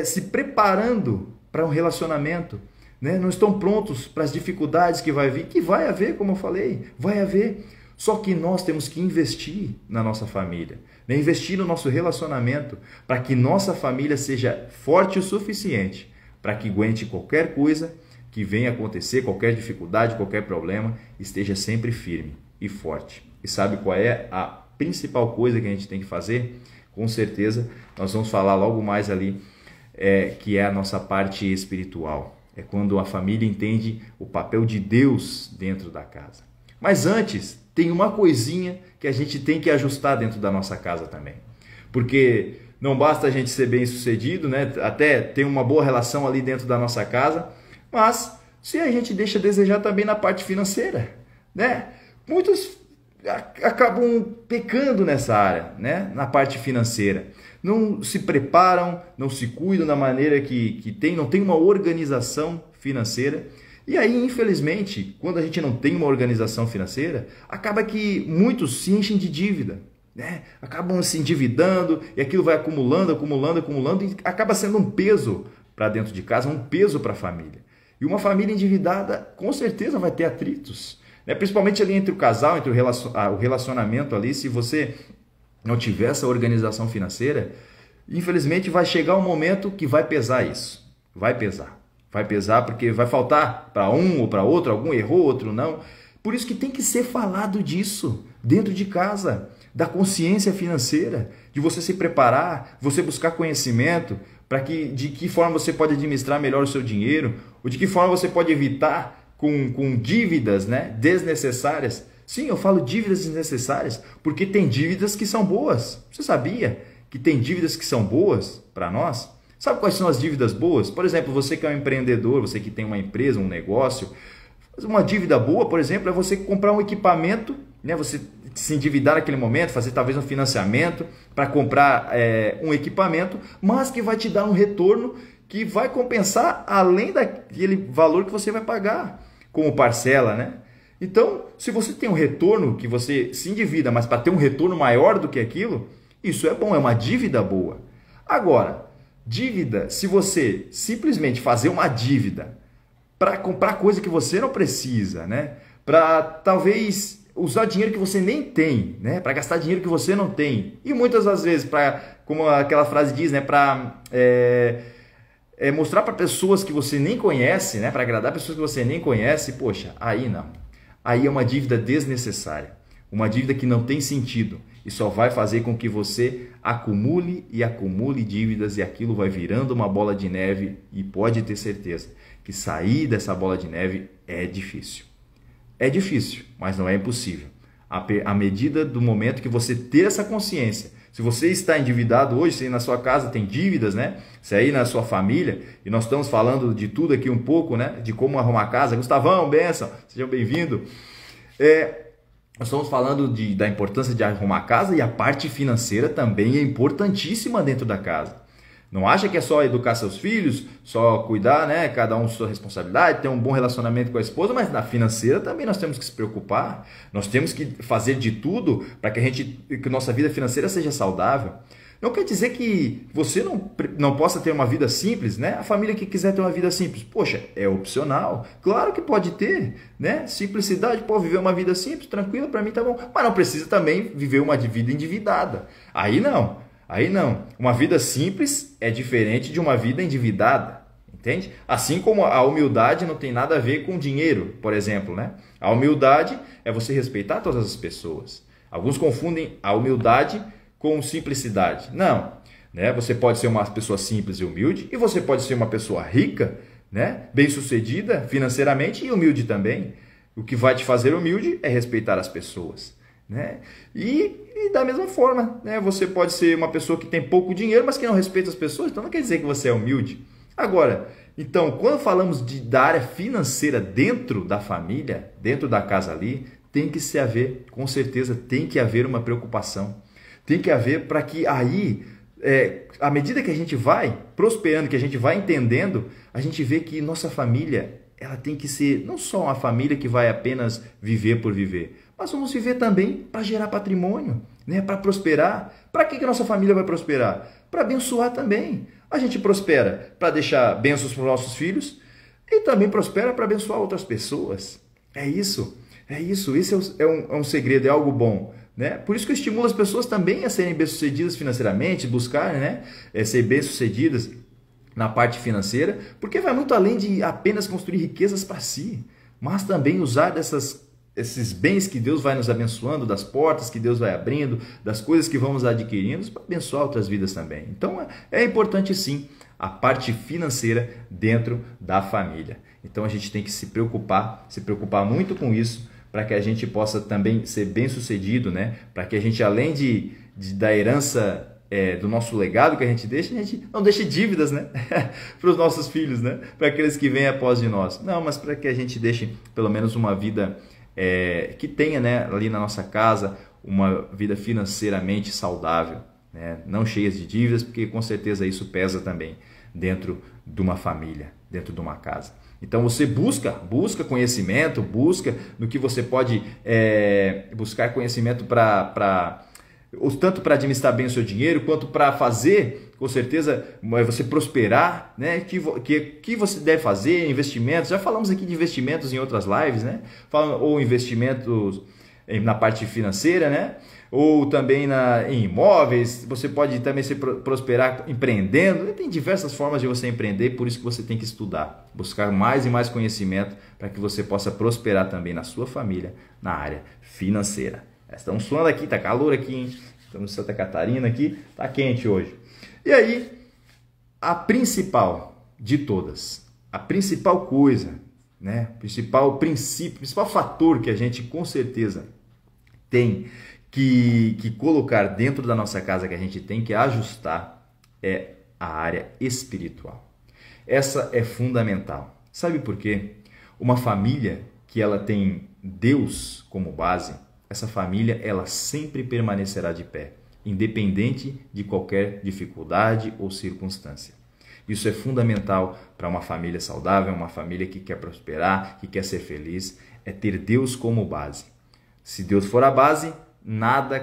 se preparando para um relacionamento, né? Não estão prontos para as dificuldades que vai vir, que vai haver, como eu falei, vai haver. Só que nós temos que investir na nossa família, né? Investir no nosso relacionamento para que nossa família seja forte o suficiente para que aguente qualquer coisa que venha acontecer, qualquer dificuldade, qualquer problema, esteja sempre firme e forte. E sabe qual é a principal coisa que a gente tem que fazer? Com certeza, nós vamos falar logo mais ali, que é a nossa parte espiritual. É quando a família entende o papel de Deus dentro da casa. Mas antes, tem uma coisinha que a gente tem que ajustar dentro da nossa casa também. Porque não basta a gente ser bem-sucedido, né? Até ter uma boa relação ali dentro da nossa casa, mas se a gente deixa a desejar também na parte financeira, né? Muitos acabam pecando nessa área, né? Na parte financeira. Não se preparam, não se cuidam da maneira que tem, não tem uma organização financeira. E aí, infelizmente, quando a gente não tem uma organização financeira, acaba que muitos se enchem de dívida, né? Acabam se endividando e aquilo vai acumulando e acaba sendo um peso para dentro de casa, um peso para a família. E uma família endividada com certeza vai ter atritos, né? Principalmente ali entre o casal, entre o relacionamento ali, se você não tiver essa organização financeira, infelizmente vai chegar um momento que vai pesar isso, vai pesar porque vai faltar para um ou para outro, algum errou, outro não. Por isso que tem que ser falado disso dentro de casa, da consciência financeira, de você se preparar, você buscar conhecimento de que forma você pode administrar melhor o seu dinheiro, ou de que forma você pode evitar com dívidas, né, desnecessárias. Sim, eu falo dívidas desnecessárias porque tem dívidas que são boas. Você sabia que tem dívidas que são boas para nós? Sabe quais são as dívidas boas? Por exemplo, você que é um empreendedor, você que tem uma empresa, um negócio, uma dívida boa, por exemplo, é você comprar um equipamento, né? Você se endividar naquele momento, fazer talvez um financiamento para comprar um equipamento, mas que vai te dar um retorno que vai compensar além daquele valor que você vai pagar como parcela, né? Então, se você tem um retorno que você se endivida, mas para ter um retorno maior do que aquilo, isso é bom, é uma dívida boa. Agora, dívida, se você simplesmente fazer uma dívida para comprar coisa que você não precisa, né? Para talvez usar dinheiro que você nem tem, né? Para gastar dinheiro que você não tem. E muitas das vezes, como aquela frase diz, né? Para mostrar para pessoas que você nem conhece, né? Para agradar pessoas que você nem conhece, poxa, aí não. Aí é uma dívida desnecessária, uma dívida que não tem sentido e só vai fazer com que você acumule e acumule dívidas e aquilo vai virando uma bola de neve e pode ter certeza que sair dessa bola de neve é difícil. É difícil, mas não é impossível. À medida do momento que você ter essa consciência, se você está endividado hoje, se aí na sua casa tem dívidas, né? Se aí na sua família, e nós estamos falando de tudo aqui um pouco, né? De como arrumar casa. Gustavão, benção, seja bem-vindo. Nós estamos falando da importância de arrumar casa e a parte financeira também é importantíssima dentro da casa. Não acha que é só educar seus filhos, só cuidar, né? Cada um sua responsabilidade, ter um bom relacionamento com a esposa, mas na financeira também nós temos que se preocupar. Nós temos que fazer de tudo para que nossa vida financeira seja saudável. Não quer dizer que você não possa ter uma vida simples, né? A família que quiser ter uma vida simples, poxa, é opcional. Claro que pode ter, né? Simplicidade, pode viver uma vida simples, tranquila, para mim tá bom. Mas não precisa também viver uma vida endividada. Aí não. Uma vida simples é diferente de uma vida endividada, entende? Assim como a humildade não tem nada a ver com dinheiro, por exemplo, né? A humildade é você respeitar todas as pessoas. Alguns confundem a humildade com simplicidade. Não, né? Você pode ser uma pessoa simples e humilde e você pode ser uma pessoa rica, né? Bem-sucedida financeiramente e humilde também. O que vai te fazer humilde é respeitar as pessoas, né? E da mesma forma, né? Você pode ser uma pessoa que tem pouco dinheiro, mas que não respeita as pessoas, então não quer dizer que você é humilde. Agora, então, quando falamos da área financeira dentro da família, dentro da casa ali, tem que se haver, com certeza, tem que haver uma preocupação. Tem que haver para que aí, à medida que a gente vai prosperando, que a gente vai entendendo, a gente vê que nossa família, ela tem que ser não só uma família que vai apenas viver por viver, mas vamos viver também para gerar patrimônio, né? Para prosperar. Para que a nossa família vai prosperar? Para abençoar também. A gente prospera para deixar bênçãos para os nossos filhos e também prospera para abençoar outras pessoas. É isso. Esse é um segredo, é algo bom, né? Por isso que eu estimulo as pessoas também a serem bem-sucedidas financeiramente, buscar, né? Ser bem-sucedidas na parte financeira, porque vai muito além de apenas construir riquezas para si, mas também usar esses bens que Deus vai nos abençoando, das portas que Deus vai abrindo, das coisas que vamos adquirindo, para abençoar outras vidas também. Então é importante sim a parte financeira dentro da família. Então a gente tem que se preocupar muito com isso, para que a gente possa também ser bem sucedido, né? Para que a gente, além da herança do nosso legado que a gente não deixe dívidas, né? Para os nossos filhos, né? Para aqueles que vêm após de nós. Não, mas para que a gente deixe pelo menos uma vida que tenha, né, ali na nossa casa uma vida financeiramente saudável, né? Não cheias de dívidas, porque com certeza isso pesa também dentro de uma família, dentro de uma casa. Então você busca conhecimento, busca no que você pode buscar conhecimento tanto para administrar bem o seu dinheiro, quanto para fazer, com certeza, você prosperar, né? Que você deve fazer, investimentos. Já falamos aqui de investimentos em outras lives, né? Ou investimentos na parte financeira, né? Ou também em imóveis. Você pode também prosperar empreendendo. Tem diversas formas de você empreender, por isso que você tem que estudar, buscar mais e mais conhecimento para que você possa prosperar também na sua família, na área financeira. Estamos suando aqui, tá calor aqui, hein? Estamos em Santa Catarina aqui, tá quente hoje. E aí, a principal de todas, a principal coisa, né? Principal princípio, principal fator que a gente com certeza tem que colocar dentro da nossa casa, que a gente tem que ajustar, é a área espiritual. Essa é fundamental. Sabe por quê? Uma família que ela tem Deus como base, essa família ela sempre permanecerá de pé, independente de qualquer dificuldade ou circunstância. Isso é fundamental para uma família saudável, uma família que quer prosperar, que quer ser feliz, é ter Deus como base. Se Deus for a base, nada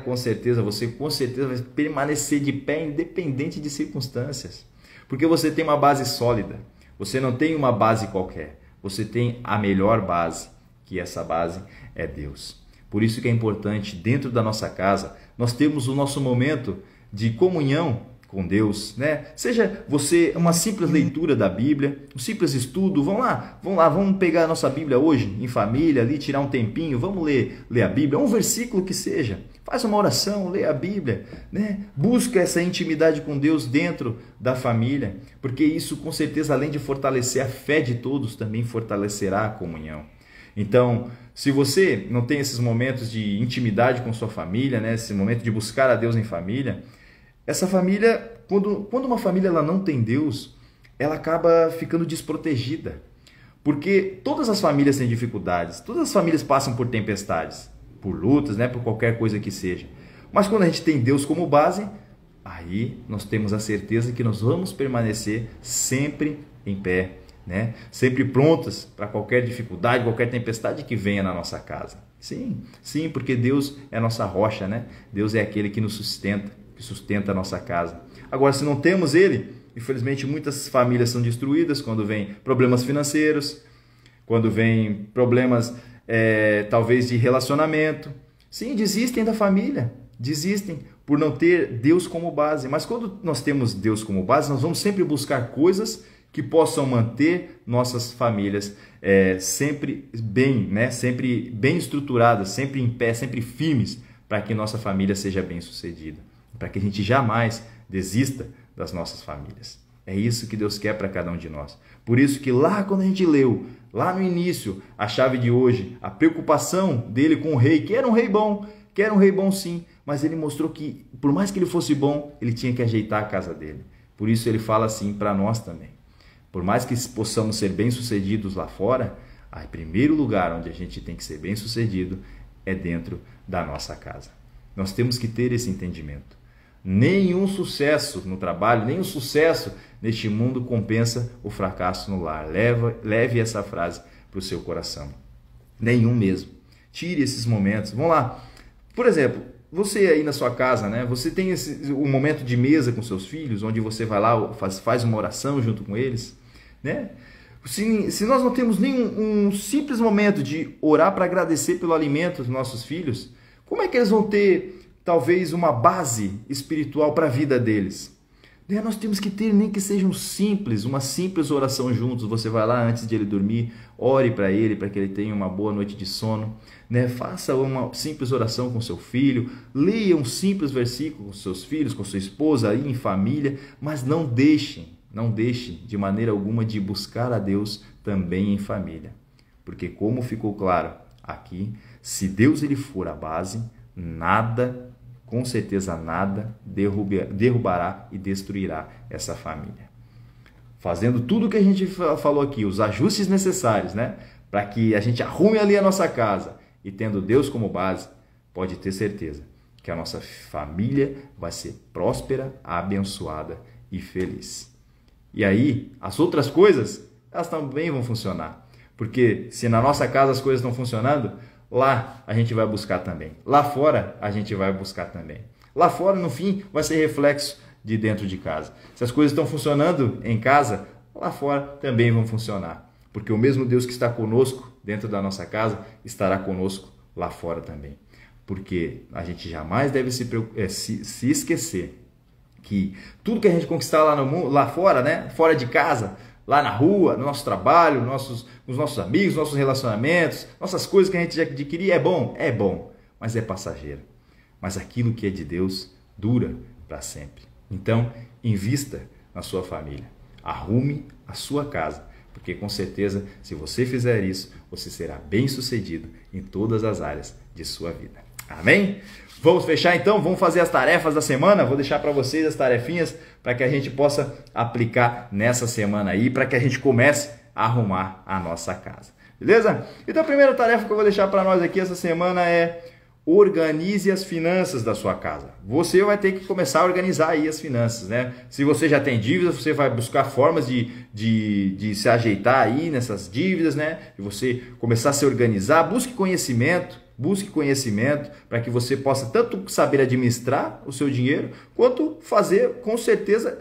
você com certeza vai permanecer de pé, independente de circunstâncias. Porque você tem uma base sólida, você não tem uma base qualquer, você tem a melhor base, que essa base é Deus. Por isso que é importante, dentro da nossa casa, nós termos o nosso momento de comunhão com Deus, né? Seja você uma simples leitura da Bíblia, um simples estudo, vamos lá, vamos pegar a nossa Bíblia hoje em família, ali tirar um tempinho, vamos ler a Bíblia, um versículo que seja, faz uma oração, lê a Bíblia, né? Busca essa intimidade com Deus dentro da família, porque isso com certeza, além de fortalecer a fé de todos, também fortalecerá a comunhão. Então, se você não tem esses momentos de intimidade com sua família, né? Esse momento de buscar a Deus em família, essa família, quando uma família ela não tem Deus, ela acaba ficando desprotegida. Porque todas as famílias têm dificuldades, todas as famílias passam por tempestades, por lutas, né, por qualquer coisa que seja. Mas quando a gente tem Deus como base, aí nós temos a certeza que nós vamos permanecer sempre em pé, né? Sempre prontas para qualquer dificuldade, qualquer tempestade que venha na nossa casa. Sim, porque Deus é a nossa rocha, né? Deus é aquele que nos sustenta, que sustenta a nossa casa. Agora, se não temos Ele, infelizmente muitas famílias são destruídas quando vem problemas financeiros, quando vem problemas talvez de relacionamento. Sim, desistem da família, desistem por não ter Deus como base. Mas quando nós temos Deus como base, nós vamos sempre buscar coisas que possam manter nossas famílias sempre bem, né? Sempre bem estruturadas, sempre em pé, sempre firmes, para que nossa família seja bem sucedida, para que a gente jamais desista das nossas famílias. É isso que Deus quer para cada um de nós. Por isso que lá quando a gente leu, lá no início, a chave de hoje, a preocupação dele com o rei, que era um rei bom sim, mas ele mostrou que por mais que ele fosse bom, ele tinha que ajeitar a casa dele. Por isso ele fala assim para nós também. Por mais que possamos ser bem-sucedidos lá fora, em primeiro lugar onde a gente tem que ser bem-sucedido é dentro da nossa casa. Nós temos que ter esse entendimento. Nenhum sucesso no trabalho, nenhum sucesso neste mundo compensa o fracasso no lar. Leve essa frase para o seu coração. Nenhum mesmo. Tire esses momentos. Vamos lá. Por exemplo, você aí na sua casa, né? Você tem um momento de mesa com seus filhos, onde você vai lá, faz uma oração junto com eles, né? Se nós não temos nenhum simples momento de orar para agradecer pelo alimento dos nossos filhos, como é que eles vão ter talvez uma base espiritual para a vida deles? Nós temos que ter, nem que seja uma simples oração juntos. Você vai lá antes de ele dormir, ore para ele, para que ele tenha uma boa noite de sono, né? Faça uma simples oração com seu filho, leia um simples versículo com seus filhos, com sua esposa, aí em família, mas não deixe de maneira alguma de buscar a Deus também em família. Porque como ficou claro aqui, se Deus ele for a base, nada, com certeza nada, derrubará e destruirá essa família. Fazendo tudo o que a gente falou aqui, os ajustes necessários, né? Para que a gente arrume ali a nossa casa e tendo Deus como base, pode ter certeza que a nossa família vai ser próspera, abençoada e feliz. E aí, as outras coisas, elas também vão funcionar. Porque se na nossa casa as coisas estão funcionando, lá a gente vai buscar também. Lá fora a gente vai buscar também. Lá fora, no fim, vai ser reflexo de dentro de casa. Se as coisas estão funcionando em casa, lá fora também vão funcionar. Porque o mesmo Deus que está conosco dentro da nossa casa, estará conosco lá fora também. Porque a gente jamais deve se esquecer que tudo que a gente conquistar lá no mundo, lá fora, né? Fora de casa, lá na rua, no nosso trabalho, os nossos amigos, nossos relacionamentos, nossas coisas que a gente já adquirir, é bom, mas é passageiro. Mas aquilo que é de Deus dura para sempre. Então, invista na sua família, arrume a sua casa, porque com certeza, se você fizer isso, você será bem-sucedido em todas as áreas de sua vida. Amém? Vamos fechar então? Vamos fazer as tarefas da semana? Vou deixar para vocês as tarefinhas para que a gente possa aplicar nessa semana aí, para que a gente comece a arrumar a nossa casa. Beleza? Então a primeira tarefa que eu vou deixar para nós aqui essa semana é: organize as finanças da sua casa. Você vai ter que começar a organizar aí as finanças, né? Se você já tem dívidas, você vai buscar formas de se ajeitar aí nessas dívidas, né? E você começar a se organizar, busque conhecimento para que você possa tanto saber administrar o seu dinheiro, quanto fazer, com certeza,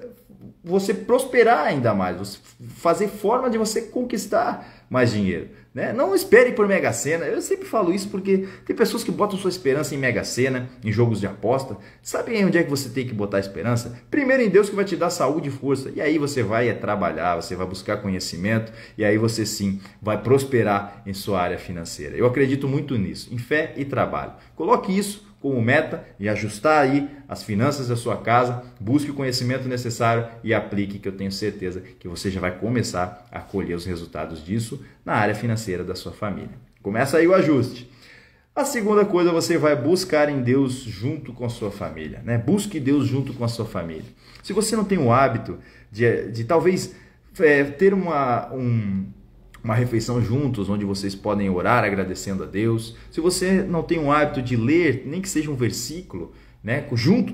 você prosperar ainda mais, fazer forma de você conquistar mais dinheiro, né? Não espere por Mega Sena. Eu sempre falo isso porque tem pessoas que botam sua esperança em Mega Sena, em jogos de aposta. Sabe onde é que você tem que botar a esperança? Primeiro em Deus, que vai te dar saúde e força. E aí você vai trabalhar, você vai buscar conhecimento e aí você sim vai prosperar em sua área financeira. Eu acredito muito nisso, em fé e trabalho. Coloque isso como meta e ajustar aí as finanças da sua casa, busque o conhecimento necessário e aplique, que eu tenho certeza que você já vai começar a colher os resultados disso na área financeira da sua família. Começa aí o ajuste. A segunda coisa, você vai buscar em Deus junto com a sua família, né? Busque Deus junto com a sua família. Se você não tem o hábito de talvez ter uma refeição juntos, onde vocês podem orar agradecendo a Deus. Se você não tem um hábito de ler, nem que seja um versículo, né,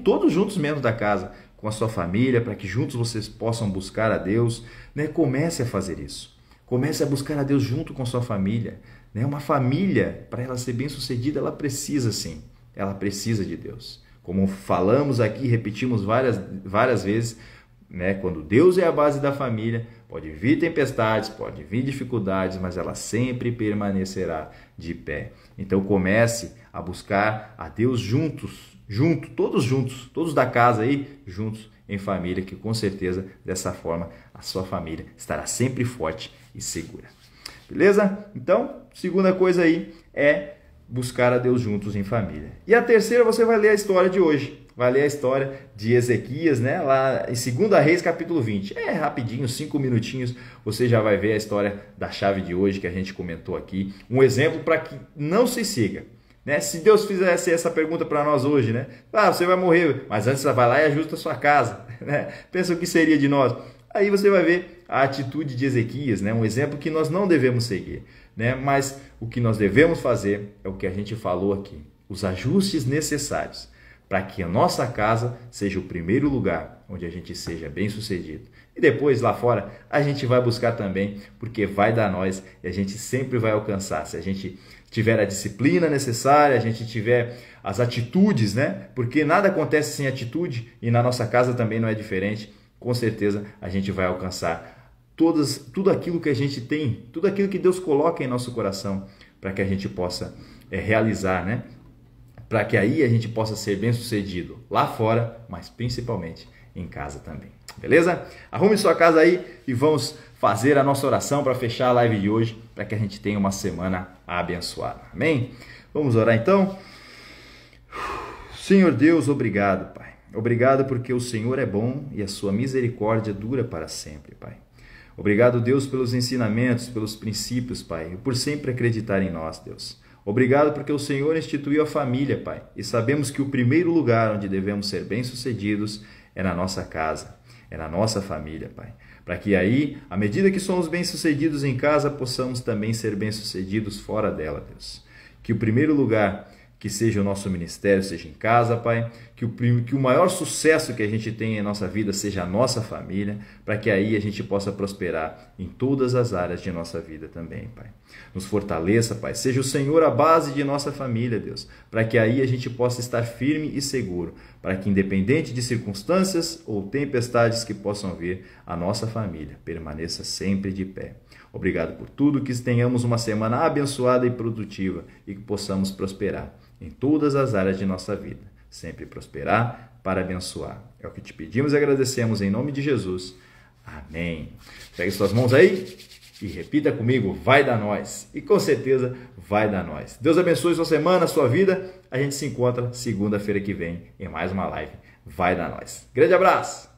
todos juntos mesmo da casa, com a sua família, para que juntos vocês possam buscar a Deus, né, comece a fazer isso. Comece a buscar a Deus junto com a sua família. Né? Uma família, para ela ser bem-sucedida, ela precisa sim, ela precisa de Deus. Como falamos aqui, repetimos várias vezes, né? Quando Deus é a base da família, pode vir tempestades, pode vir dificuldades, mas ela sempre permanecerá de pé. Então comece a buscar a Deus todos da casa aí, juntos em família, que com certeza dessa forma a sua família estará sempre forte e segura. Beleza? Então, segunda coisa aí é buscar a Deus juntos em família. E a terceira, você vai ler a história de hoje. Vai ler a história de Ezequias, né? Lá em 2 Reis, capítulo 20. É rapidinho, 5 minutinhos, você já vai ver a história da chave de hoje que a gente comentou aqui. Um exemplo para que não se siga. Né? Se Deus fizesse essa pergunta para nós hoje, né? Você vai morrer, mas antes você vai lá e ajusta a sua casa. Né? Pensa o que seria de nós. Aí você vai ver a atitude de Ezequias, né? Um exemplo que nós não devemos seguir. Né? Mas o que nós devemos fazer é o que a gente falou aqui. Os ajustes necessários para que a nossa casa seja o primeiro lugar onde a gente seja bem-sucedido. E depois, lá fora, a gente vai buscar também, porque vai dar nós e a gente sempre vai alcançar. Se a gente tiver a disciplina necessária, a gente tiver as atitudes, né? Porque nada acontece sem atitude e na nossa casa também não é diferente. Com certeza, a gente vai alcançar tudo aquilo que a gente tem, tudo aquilo que Deus coloca em nosso coração para que a gente possa realizar, né? Para que aí a gente possa ser bem-sucedido lá fora, mas principalmente em casa também. Beleza? Arrume sua casa aí e vamos fazer a nossa oração para fechar a live de hoje, para que a gente tenha uma semana abençoada. Amém? Vamos orar então? Senhor Deus, obrigado, Pai. Obrigado porque o Senhor é bom e a sua misericórdia dura para sempre, Pai. Obrigado, Deus, pelos ensinamentos, pelos princípios, Pai, e por sempre acreditar em nós, Deus. Obrigado porque o Senhor instituiu a família, Pai, e sabemos que o primeiro lugar onde devemos ser bem-sucedidos é na nossa casa, é na nossa família, Pai. Para que aí, à medida que somos bem-sucedidos em casa, possamos também ser bem-sucedidos fora dela, Deus. Que o primeiro lugar que seja o nosso ministério, seja em casa, Pai, que o maior sucesso que a gente tem em nossa vida seja a nossa família, para que aí a gente possa prosperar em todas as áreas de nossa vida também, Pai. Nos fortaleça, Pai, seja o Senhor a base de nossa família, Deus, para que aí a gente possa estar firme e seguro, para que independente de circunstâncias ou tempestades que possam vir, a nossa família permaneça sempre de pé. Obrigado por tudo, que tenhamos uma semana abençoada e produtiva e que possamos prosperar em todas as áreas de nossa vida. Sempre prosperar para abençoar. É o que te pedimos e agradecemos em nome de Jesus. Amém. Pegue suas mãos aí e repita comigo, vai dar nós. E com certeza vai dar nós. Deus abençoe sua semana, sua vida. A gente se encontra segunda-feira que vem em mais uma live. Vai dar nós. Grande abraço.